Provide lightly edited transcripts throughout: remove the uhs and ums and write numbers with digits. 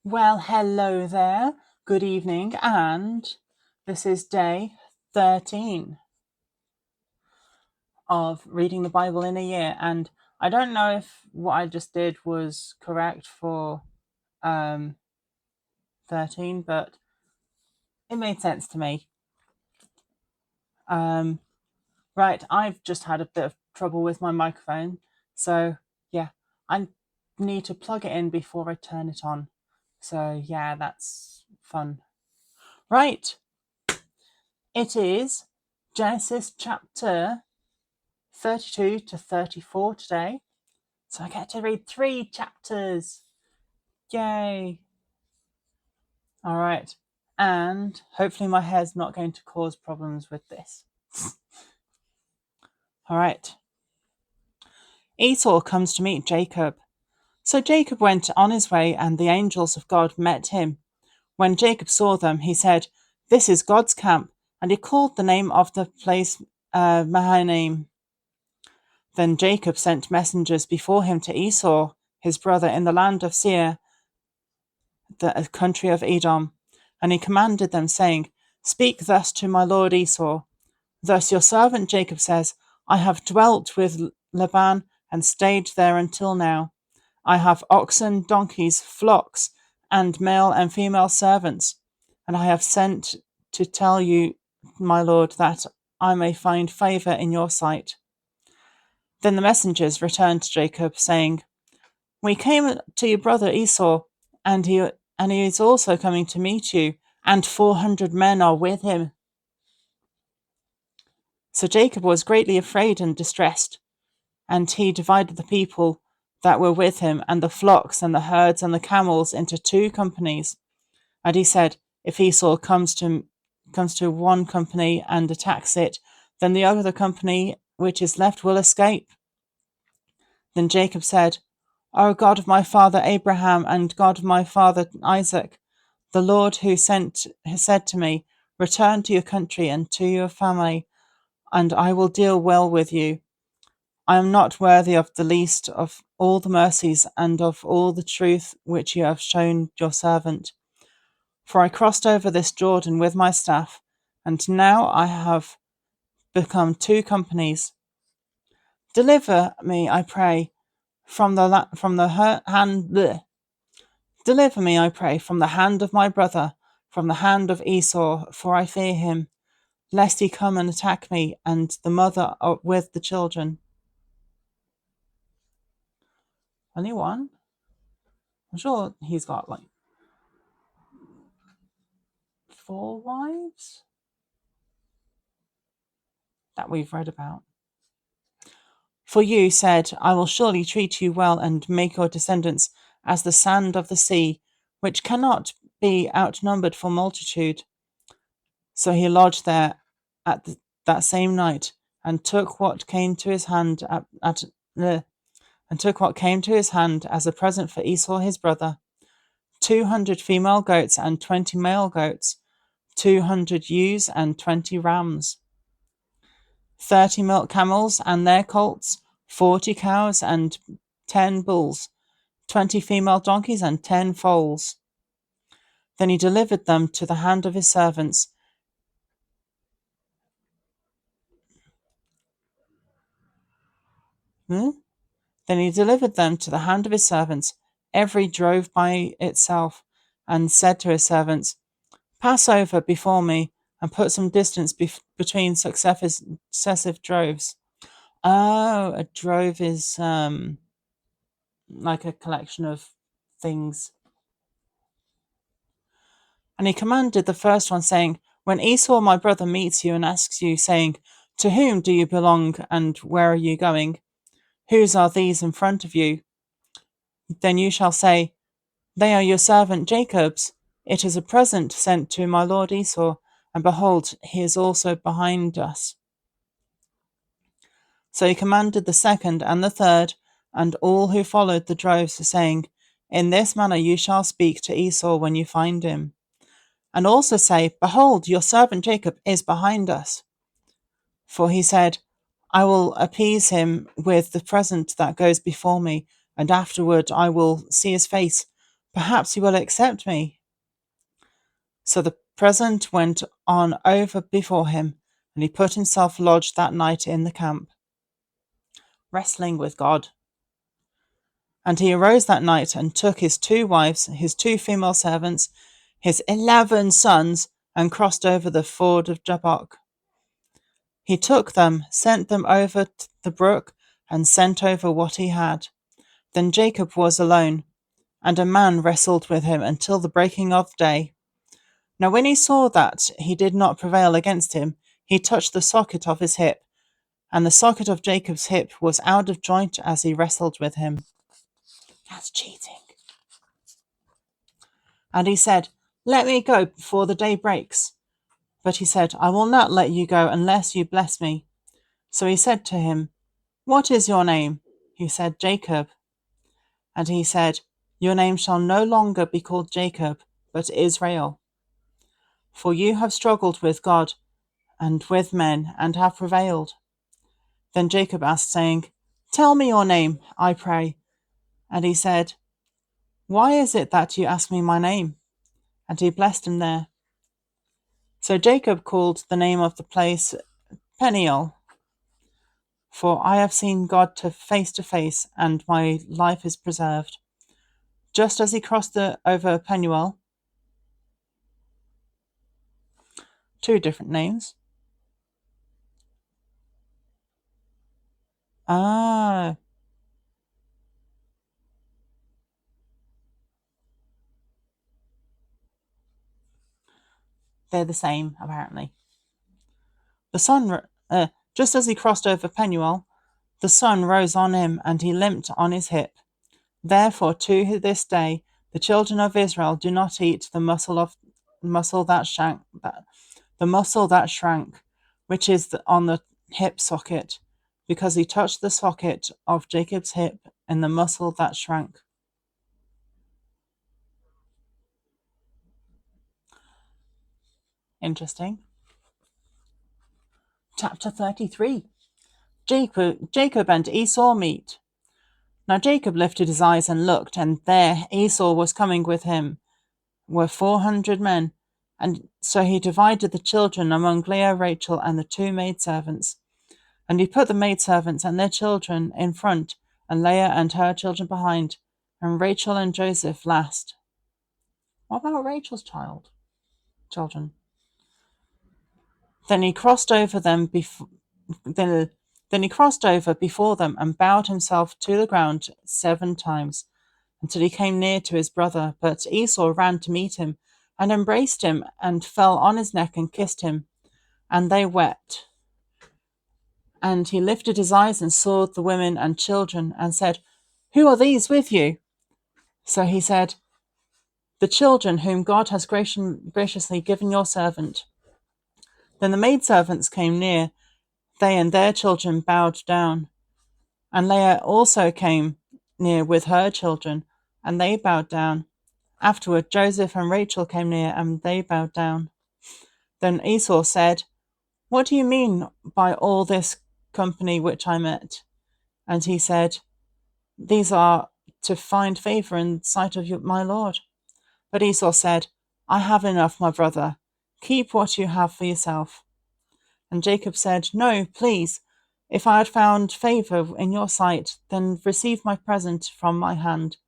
Well, hello there. Good evening, and this is day 13 of reading the Bible in a year. And I don't know if what I just did was correct for 13, but it made sense to me. Right, I've just had a bit of trouble with my microphone, so yeah, I need to plug it in before I turn it on. So yeah, that's fun. Right. It is Genesis chapter 32 to 34 today. So I get to read 3 chapters. Yay. All right. And hopefully my hair's not going to cause problems with this. All right. Esau comes to meet Jacob. So Jacob went on his way, and the angels of God met him. When Jacob saw them, he said, "This is God's camp." And he called the name of the place Mahanaim. Then Jacob sent messengers before him to Esau, his brother, in the land of Seir, the country of Edom. And he commanded them, saying, "Speak thus to my lord Esau. Thus your servant Jacob says, I have dwelt with Laban and stayed there until now. I have oxen, donkeys, flocks, and male and female servants. And I have sent to tell you, my lord, that I may find favour in your sight." Then the messengers returned to Jacob, saying, "We came to your brother Esau, and he is also coming to meet you, and 400 men are with him." So Jacob was greatly afraid and distressed, and he divided the people that were with him, and the flocks, and the herds, and the camels into 2 companies. And he said, "If Esau comes to one company and attacks it, then the other company which is left will escape." Then Jacob said, "O God of my father Abraham and God of my father Isaac, the Lord who has said to me, 'Return to your country and to your family, and I will deal well with you.' I am not worthy of the least of all the mercies and of all the truth which you have shown your servant. For I crossed over this Jordan with my staff, and now I have become 2 companies. Deliver me, I pray, from the hand. Bleh. Deliver me, I pray, from the hand of my brother, from the hand of Esau, for I fear him, lest he come and attack me and the mother with the children." Only one? I'm sure he's got like 4 wives that we've read about. "For you said, I will surely treat you well and make your descendants as the sand of the sea, which cannot be outnumbered for multitude." So he lodged there that same night, and took what came to his hand as a present for Esau his brother: 200 female goats and 20 male goats, 200 ewes and 20 rams, 30 milk camels and their colts, 40 cows and 10 bulls, 20 female donkeys and 10 foals. Then he delivered them to the hand of his servants. Every drove by itself, and said to his servants, "Pass over before me, and put some distance between successive droves." Oh, a drove is like a collection of things. And he commanded the first one, saying, "When Esau my brother meets you and asks you, saying, 'To whom do you belong, and where are you going? Whose are these in front of you?' Then you shall say, 'They are your servant Jacob's. It is a present sent to my lord Esau, and behold, he is also behind us.'" So he commanded the second and the third, and all who followed the droves, saying, "In this manner you shall speak to Esau when you find him. And also say, Behold, your servant Jacob is behind us. For he said, I will appease him with the present that goes before me, and afterward I will see his face. Perhaps you will accept me. So the present went on over before him, and he put himself lodged that night in the camp, wrestling with God. And he arose that night and took his 2 wives, his 2 female servants, his 11 sons, and crossed over the ford of Jabbok. He took them, sent them over the brook, and sent over what he had. Then Jacob was alone, and a man wrestled with him until the breaking of day. Now when he saw that he did not prevail against him, he touched the socket of his hip, and the socket of Jacob's hip was out of joint as he wrestled with him. That's cheating. And he said, Let me go before the day breaks. But he said, I will not let you go unless you bless me. So he said to him, What is your name? He said, Jacob. And he said, Your name shall no longer be called Jacob, but Israel. For you have struggled with God and with men, and have prevailed. Then Jacob asked, saying, Tell me your name, I pray. And he said, Why is it that you ask me my name? And he blessed him there. So Jacob called the name of the place Peniel, for I have seen God to face, and my life is preserved. Just as he crossed over Penuel, 2 different names. Ah, they're the same, apparently. The sun, just as he crossed over Penuel, the sun rose on him, and he limped on his hip. Therefore, to this day, the children of Israel do not eat the muscle that shrank, which is on the hip socket, because he touched the socket of Jacob's hip in the muscle that shrank. Interesting. Chapter 33. Jacob and Esau meet. Now Jacob lifted his eyes and looked, and there Esau was coming. With him were 400 men. And so he divided the children among Leah, Rachel, and the 2 maidservants. And he put the maidservants and their children in front, and Leah and her children behind, and Rachel and Joseph last. What about Rachel's children? Then he crossed over before them and bowed himself to the ground 7 times, until he came near to his brother. But Esau ran to meet him, and embraced him, and fell on his neck and kissed him. And they wept. And he lifted his eyes and saw the women and children, and said, Who are these with you? So he said, The children whom God has graciously given your servant. Then the maidservants came near, they and their children bowed down. And Leah also came near with her children, and they bowed down. Afterward, Joseph and Rachel came near, and they bowed down. Then Esau said, What do you mean by all this company which I met? And he said, These are to find favor in the sight of my Lord. But Esau said, I have enough, my brother. Keep what you have for yourself. And Jacob said, No, please. If I had found favor in your sight, then receive my present from my hand,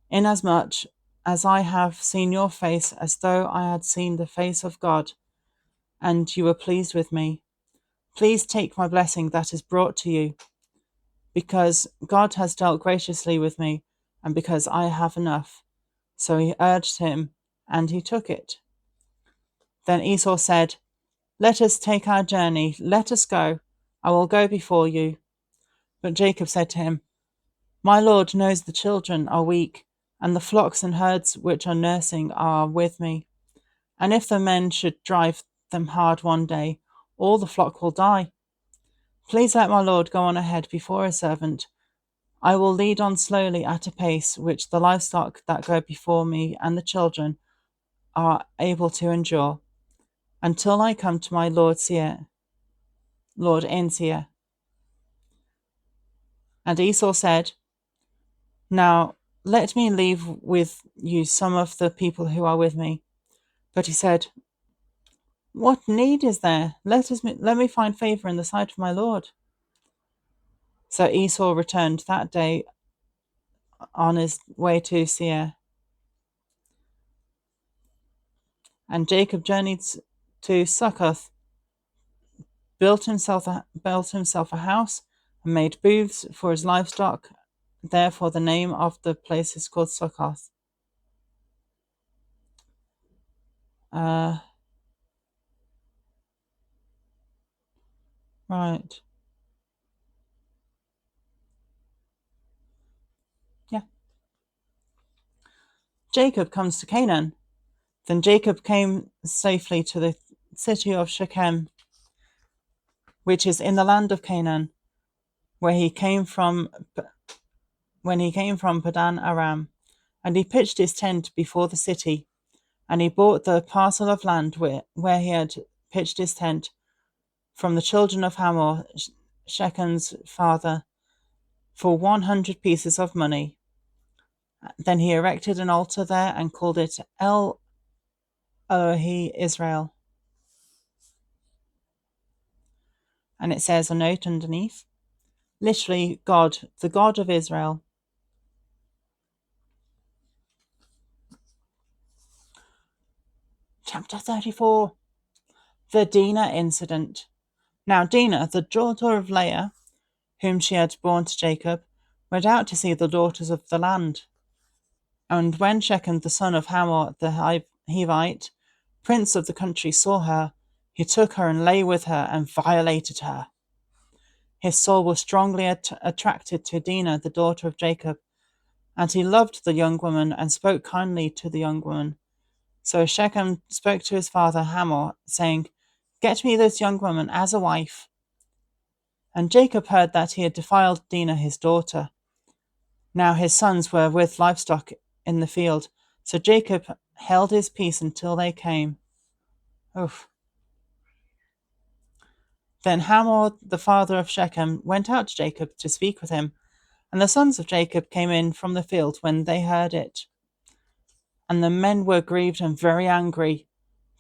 inasmuch as I have seen your face as though I had seen the face of God, and you were pleased with me. Please take my blessing that is brought to you, because God has dealt graciously with me, and because I have enough. So he urged him, and he took it. Then Esau said, Let us take our journey, let us go. I will go before you. But Jacob said to him, My Lord knows the children are weak, and the flocks and herds which are nursing are with me. And if the men should drive them hard one day, all the flock will die. Please let my Lord go on ahead before his servant. I will lead on slowly at a pace which the livestock that go before me and the children are able to endure, until I come to my Lord in Seir. And Esau said, Now let me leave with you some of the people who are with me. But he said, what need is there? Let me find favor in the sight of my lord. So Esau returned that day on his way to Seir. And Jacob journeyed to Succoth, built himself a house, and made booths for his livestock. Therefore, the name of the place is called Succoth. Right. Yeah. Jacob comes to Canaan. Then Jacob came safely to the city of Shechem, which is in the land of Canaan, where he came from when he came from Padan Aram, and he pitched his tent before the city, and he bought the parcel of land where he had pitched his tent from the children of Hamor, Shechem's father, for 100 pieces of money. Then he erected an altar there and called it El Elohe Israel. And it says a note underneath, literally God, the God of Israel. Chapter 34, the Dinah incident. Now Dinah, the daughter of Leah, whom she had borne to Jacob, went out to see the daughters of the land. And when Shechem, the son of Hamor the Hivite, prince of the country, saw her, he took her and lay with her and violated her. His soul was strongly attracted to Dinah, the daughter of Jacob, and he loved the young woman and spoke kindly to the young woman. So Shechem spoke to his father Hamor, saying, get me this young woman as a wife. And Jacob heard that he had defiled Dinah his daughter. Now his sons were with livestock in the field, so Jacob held his peace until they came. Oof. Then Hamor, the father of Shechem, went out to Jacob to speak with him, and the sons of Jacob came in from the field when they heard it. And the men were grieved and very angry,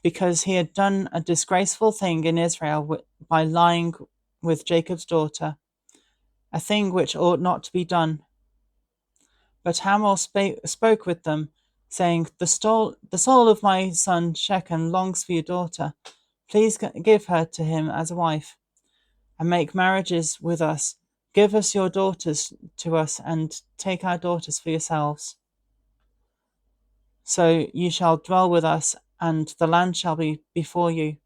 because he had done a disgraceful thing in Israel by lying with Jacob's daughter, a thing which ought not to be done. But Hamor spoke with them, saying, the soul of my son Shechem longs for your daughter. Please give her to him as a wife, and make marriages with us. Give us your daughters to us, and take our daughters for yourselves. So you shall dwell with us, and the land shall be before you.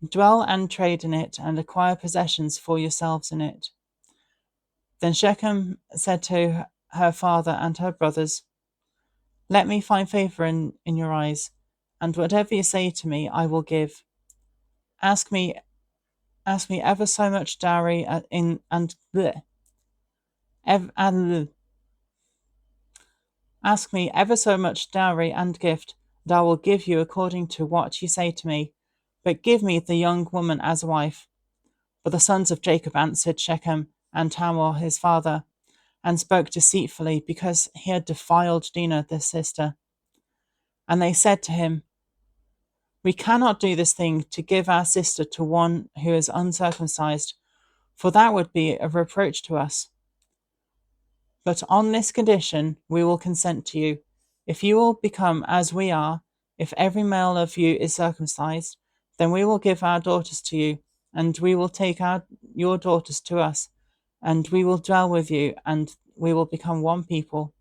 Dwell and trade in it, and acquire possessions for yourselves in it. Then Shechem said to her father and her brothers, let me find favor in your eyes, and whatever you say to me, I will give. Ask me ever so much dowry Ask me ever so much dowry and gift, and I will give you according to what you say to me. But give me the young woman as a wife. But the sons of Jacob answered Shechem and Hamor his father, and spoke deceitfully, because he had defiled Dinah their sister. And they said to him, we cannot do this thing to give our sister to one who is uncircumcised, for that would be a reproach to us. But on this condition we will consent to you. If you will become as we are, if every male of you is circumcised, then we will give our daughters to you, and we will take your daughters to us, and we will dwell with you, and we will become one people.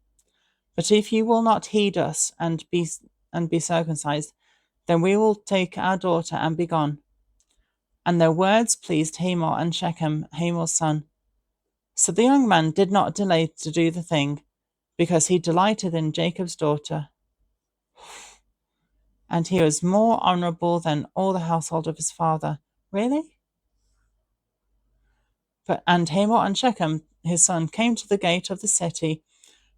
But if you will not heed us and be circumcised, then we will take our daughter and be gone. And their words pleased Hamor and Shechem, Hamor's son. So the young man did not delay to do the thing, because he delighted in Jacob's daughter. And he was more honorable than all the household of his father. Really? And Hamor and Shechem, his son, came to the gate of the city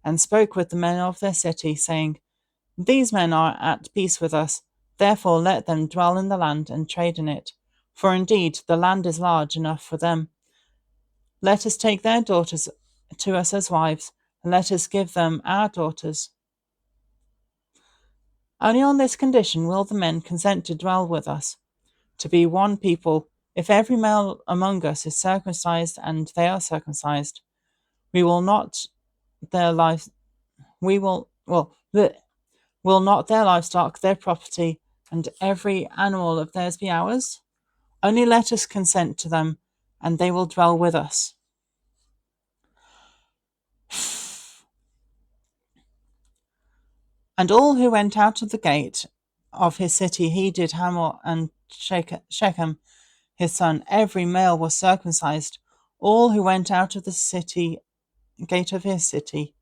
and spoke with the men of their city, saying, these men are at peace with us, therefore let them dwell in the land and trade in it. For indeed the land is large enough for them. Let us take their daughters to us as wives, and let us give them our daughters. Only on this condition will the men consent to dwell with us, to be one people. If every male among us is circumcised and they are circumcised, we will not their life we will not their livestock, their property, and every animal of theirs be ours? Only let us consent to them, and they will dwell with us. And all who went out of the gate of his city heeded Hamor and Shechem his son. Every male was circumcised. All who went out of the city gate of his city.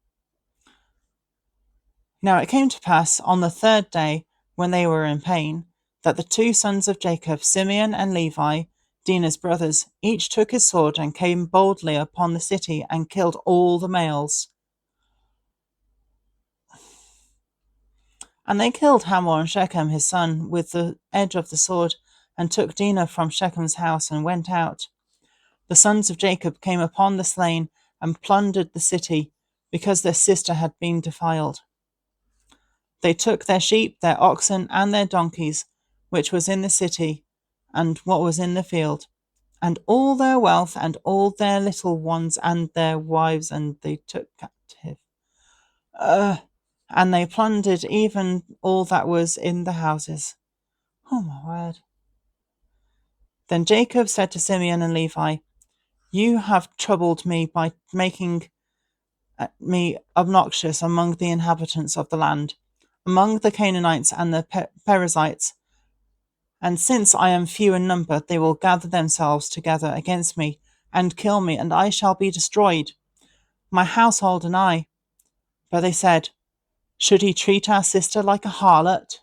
Now it came to pass on the third day, when they were in pain, that the two sons of Jacob, Simeon and Levi, Dinah's brothers, each took his sword and came boldly upon the city and killed all the males. And they killed Hamor and Shechem his son with the edge of the sword, and took Dinah from Shechem's house and went out. The sons of Jacob came upon the slain and plundered the city, because their sister had been defiled. They took their sheep, their oxen, and their donkeys, which was in the city, and what was in the field, and all their wealth, and all their little ones, and their wives, and they took captive. And they plundered even all that was in the houses. Oh, my word. Then Jacob said to Simeon and Levi, you have troubled me by making me obnoxious among the inhabitants of the land, among the Canaanites and the Perizzites. And since I am few in number, they will gather themselves together against me and kill me, and I shall be destroyed, my household and I. But they said, should he treat our sister like a harlot?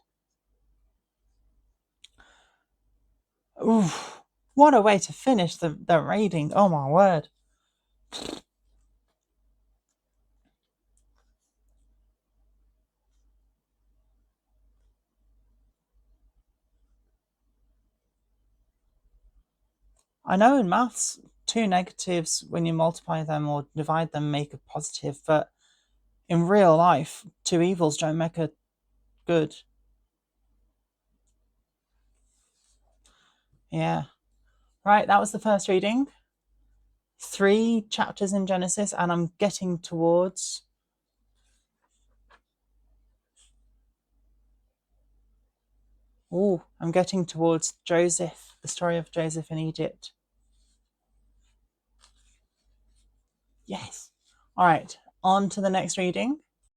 Ooh, what a way to finish the reading. Oh, my word. I know in maths, two negatives, when you multiply them or divide them, make a positive, but in real life, two evils don't make a good. Yeah. Right, that was the first reading. 3 chapters in Genesis, and I'm getting towards... I'm getting towards Joseph, the story of Joseph in Egypt. Yes. All right, on to the next reading.